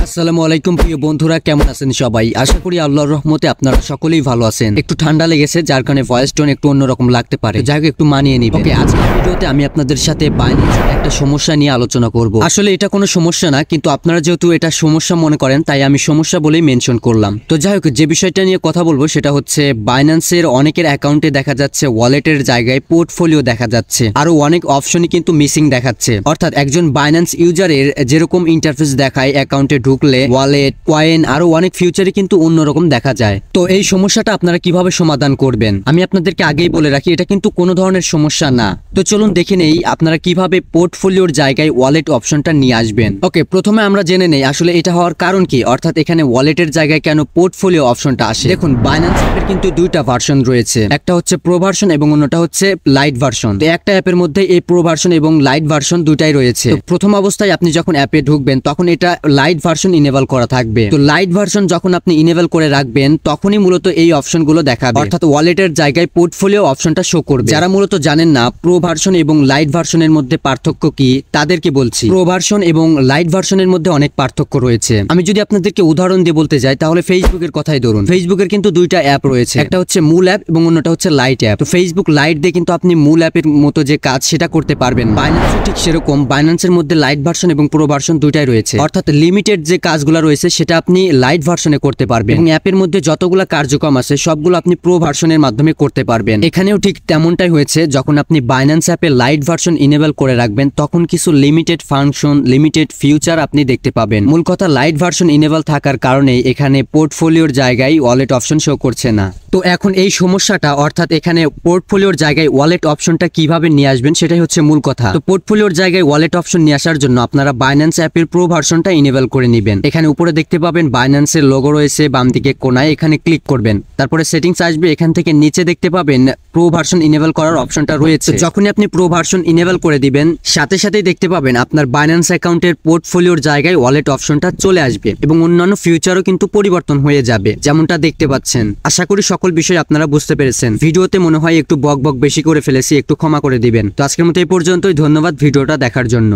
আসসালামু আলাইকুম প্রিয় বন্ধুরা, কেমন আছেন সবাই? আশা করি আল্লাহর রহমতে আপনারা সকলেই ভালো আছেন। একটু ঠান্ডা লেগেছে, যার কারণে ভয়েস টোন একটু অন্যরকম লাগতে পারে, যাই হোক একটু মানিয়ে নিবেন। ওকে, আজকের ভিডিওতে আমি আপনাদের সাথে বাইন্যান্সের একটা সমস্যা নিয়ে আলোচনা করব। আসলে এটা কোনো সমস্যা না, কিন্তু আপনারা যেহেতু এটা সমস্যা মনে করেন তাই আমি সমস্যা বলেই মেনশন করলাম। তো যাই হোক, যে বিষয়টা নিয়ে কথা বলবো সেটা হচ্ছে বাইন্যান্সের অনেকের অ্যাকাউন্টে দেখা যাচ্ছে ওয়ালেটের জায়গায় পোর্টফোলিও দেখা যাচ্ছে, আরো অনেক অপশনই কিন্তু মিসিং দেখাচ্ছে। অর্থাৎ একজন বাইন্যান্স ইউজারের যেরকম ইন্টারফেস দেখায় অ্যাকাউন্টে ঢুকলে ওয়ালেট, কয়েন আরো অনেক ফিউচারে কিন্তু অন্যরকম দেখা যায়। তো এই সমস্যাটা আপনারা কিভাবে সমাধান করবেন আমি আপনাদেরকে আগেই বলে রাখি, এটা কিন্তু কোনো ধরনের সমস্যা না। তো চলুন দেখে নেই আপনারা কিভাবে পোর্টফোলিওর জায়গায় ওয়ালেট অপশনটা নিয়ে আসবেন। ওকে, প্রথমে আমরা জেনে নেই আসলে এটা হওয়ার কারণ কি, অর্থাৎ এখানে ওয়ালেটের জায়গায় কেন পোর্টফোলিও অপশনটা আসে। দেখুন, বাইন্যান্স অ্যাপের কিন্তু দুইটা ভার্সন রয়েছে, একটা হচ্ছে প্রো ভার্সন এবং অন্যটা হচ্ছে লাইট ভার্সন। তো একটা অ্যাপের মধ্যে এই প্রো ভার্সন এবং লাইট ভার্সন দুটাই রয়েছে। তো প্রথম অবস্থায় আপনি যখন অ্যাপে ঢুকবেন তখন এটা লাইট ভার্সন ইনেবল করা থাকবে। তো লাইট ভার্সন যখন আপনি ইনেবল করে রাখবেন তখনই মূলত এই অপশনগুলো দেখাবে, অর্থাৎ ওয়ালেটের জায়গায় পোর্টফোলিও অপশনটা শো করবে। যারা মূলত জানেন না প্রো ভার্সন এবং লাইট ভার্সনের মধ্যে পার্থক্য কি, তাদেরকে বলছি প্রো ভার্সন এবং লাইট ভার্সনের মধ্যে অনেক পার্থক্য রয়েছে। আমি যদি আপনাদেরকে উদাহরণ দিয়ে বলতে যাই তাহলে ফেসবুকের কথাই ধরুন। ফেসবুকের কিন্তু দুইটা অ্যাপ রয়েছে, একটা হচ্ছে মূল অ্যাপ এবং অন্যটা হচ্ছে লাইট অ্যাপ। তো ফেসবুক লাইট দিয়ে কিন্তু আপনি মূল অ্যাপের মতো যে কাজ সেটা করতে পারবেন। বাইন্যান্সও ঠিক সেরকম, বাইন্যান্সের মধ্যে লাইট ভার্সন এবং প্রো ভার্সন দুইটাই রয়েছে, অর্থাৎ লিমিটেড যে কাজগুলো রয়েছে সেটা আপনি লাইট ভার্সনে করতে পারবেন এবং অ্যাপের মধ্যে যতগুলো কার্যক্রম আছে সবগুলো আপনি প্রো ভার্সনের মাধ্যমে করতে পারবেন। এখানেও ঠিক তেমনটাই হয়েছে, যখন আপনি বাইন্যান্স অ্যাপে লাইট ভার্সন ইনেবল করে রাখবেন তখন কিছু লিমিটেড ফাংশন, লিমিটেড ফিউচার আপনি দেখতে পাবেন। মূল কথা, লাইট ভার্সন ইনেবল থাকার কারণে এখানে পোর্টফোলিওর জায়গায় ওয়ালেট অপশন শো করছে না। তো এখন এই সমস্যাটা, অর্থাৎ এখানে পোর্টফোলিওর জায়গায় ওয়ালেট অপশনটা কিভাবে নিয়ে আসবেন সেটাই হচ্ছে মূল কথা। তো পোর্টফোলিওর জায়গায় ওয়ালেট অপশন নিয়ে আসার জন্য আপনারা বাইন্যান্স অ্যাপের প্রো ভার্সনটা ইনেবল করে নেবেন। এখানে উপরে দেখতে পাবেন বাইন্যান্সের লোগো রয়েছে, বাম দিকে কোনায় এখানে ক্লিক করবেন, তারপরে সেটিংস আসবে, এখান থেকে নিচে দেখতে পাবেন প্রো ভার্সন ইনেবল করার অপশনটা রয়েছে। যখনই আপনি প্রো ভার্সন ইনেবল করে দিবেন সাথে সাথেই দেখতে পাবেন আপনার বাইন্যান্স অ্যাকাউন্টের পোর্টফোলিওর জায়গায় ওয়ালেট অপশনটা চলে আসবে এবং অন্যান্য ফিউচারও কিন্তু পরিবর্তন হয়ে যাবে, যেমনটা দেখতে পাচ্ছেন। আশা করি সকল বিষয় আপনারা বুঝতে পেরেছেন। ভিডিওতে মনে হয় একটু বক বক বেশি করে ফেলেছি, একটু ক্ষমা করে দিবেন। তো আজকের মতো এই পর্যন্তই, ধন্যবাদ ভিডিওটা দেখার জন্য।